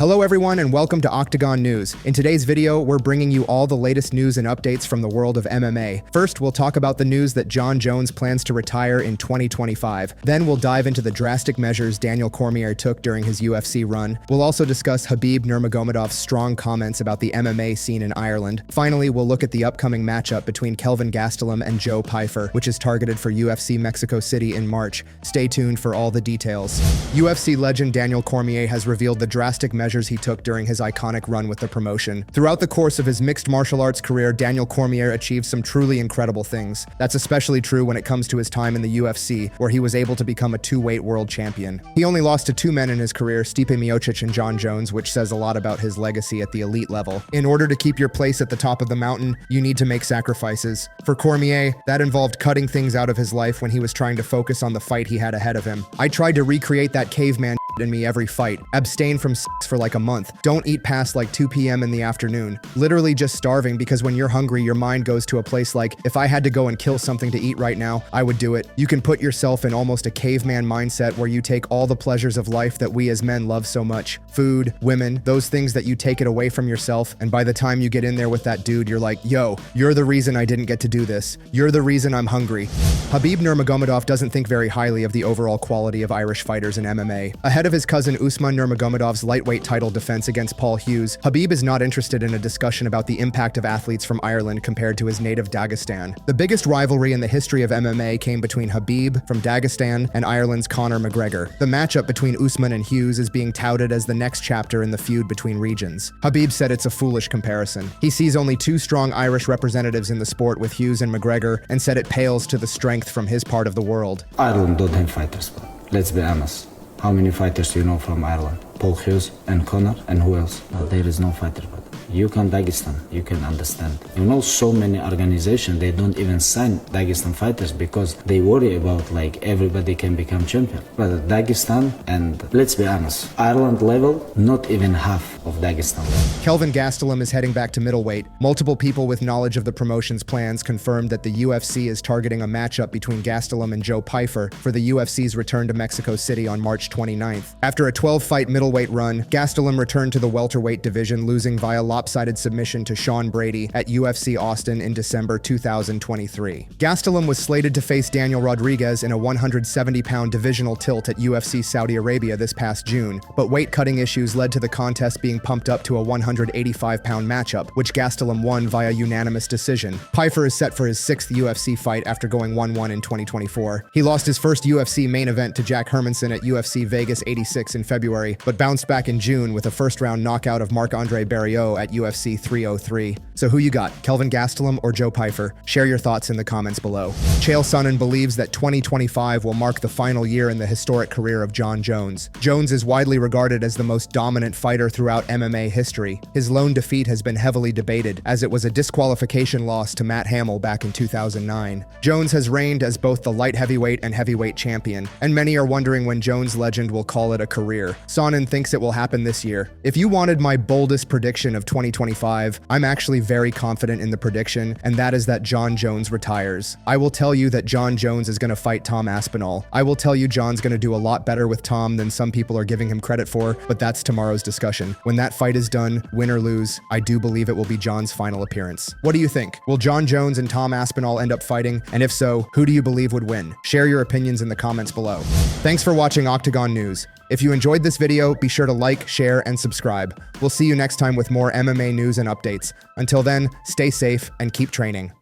Hello everyone and welcome to Octagon News. In today's video, we're bringing you all the latest news and updates from the world of MMA. First, we'll talk about the news that Jon Jones plans to retire in 2025. Then we'll dive into the drastic measures Daniel Cormier took during his UFC run. We'll also discuss Khabib Nurmagomedov's strong comments about the MMA scene in Ireland. Finally, we'll look at the upcoming matchup between Kelvin Gastelum and Joe Pyfer, which is targeted for UFC Mexico City in March. Stay tuned for all the details. UFC legend Daniel Cormier has revealed the drastic measures he took during his iconic run with the promotion. Throughout the course of his mixed martial arts career, Daniel Cormier achieved some truly incredible things. That's especially true when it comes to his time in the UFC, where he was able to become a two-weight world champion. He only lost to two men in his career, Stipe Miocic and Jon Jones, which says a lot about his legacy at the elite level. In order to keep your place at the top of the mountain, you need to make sacrifices. For Cormier, that involved cutting things out of his life when he was trying to focus on the fight he had ahead of him. I tried to recreate that caveman in me every fight. Abstain from sex for like a month. Don't eat past like 2 p.m. in the afternoon. Literally just starving, because when you're hungry, your mind goes to a place like, if I had to go and kill something to eat right now, I would do it. You can put yourself in almost a caveman mindset where you take all the pleasures of life that we as men love so much. Food, women, those things that you take it away from yourself, and by the time you get in there with that dude, you're like, yo, you're the reason I didn't get to do this. You're the reason I'm hungry. Khabib Nurmagomedov doesn't think very highly of the overall quality of Irish fighters in MMA. Ahead of his cousin Usman Nurmagomedov's lightweight title defense against Paul Hughes, Khabib is not interested in a discussion about the impact of athletes from Ireland compared to his native Dagestan. The biggest rivalry in the history of MMA came between Khabib from Dagestan and Ireland's Conor McGregor. The matchup between Usman and Hughes is being touted as the next chapter in the feud between regions. Khabib said it's a foolish comparison. He sees only two strong Irish representatives in the sport with Hughes and McGregor, and said it pales to the strength from his part of the world. Ireland don't have fighters, but let's be honest. How many fighters do you know from Ireland? Paul Hughes and Conor, and who else? There is no fighter, but you can Dagestan, you can understand. You know, so many organizations, they don't even sign Dagestan fighters because they worry about like everybody can become champion. But Dagestan, and let's be honest, Ireland level, not even half of Dagestan level. Kelvin Gastelum is heading back to middleweight. Multiple people with knowledge of the promotion's plans confirmed that the UFC is targeting a matchup between Gastelum and Joe Pyfer for the UFC's return to Mexico City on March 29th. After a 12-fight middleweight run, Gastelum returned to the welterweight division, losing via lopsided submission to Sean Brady at UFC Austin in December 2023. Gastelum was slated to face Daniel Rodriguez in a 170-pound divisional tilt at UFC Saudi Arabia this past June, but weight-cutting issues led to the contest being pumped up to a 185-pound matchup, which Gastelum won via unanimous decision. Pyfer is set for his 6th UFC fight after going 1-1 in 2024. He lost his first UFC main event to Jack Hermanson at UFC Vegas 86 in February, but bounced back in June with a first-round knockout of Marc-Andre Barriault at UFC 303. So who you got, Kelvin Gastelum or Joe Pyfer? Share your thoughts in the comments below. Chael Sonnen believes that 2025 will mark the final year in the historic career of Jon Jones. Jones is widely regarded as the most dominant fighter throughout MMA history. His lone defeat has been heavily debated, as it was a disqualification loss to Matt Hamill back in 2009. Jones has reigned as both the light heavyweight and heavyweight champion, and many are wondering when Jones' legend will call it a career. Sonnen thinks it will happen this year. If you wanted my boldest prediction of 2025, I'm actually very confident in the prediction, and that is that Jon Jones retires. I will tell you that Jon Jones is going to fight Tom Aspinall. I will tell you Jon's going to do a lot better with Tom than some people are giving him credit for, but that's tomorrow's discussion. When that fight is done, win or lose, I do believe it will be Jon's final appearance. What do you think? Will Jon Jones and Tom Aspinall end up fighting? And if so, who do you believe would win? Share your opinions in the comments below. Thanks for watching Octagon News. If you enjoyed this video, be sure to like, share, and subscribe. We'll see you next time with more MMA news and updates. Until then, stay safe and keep training.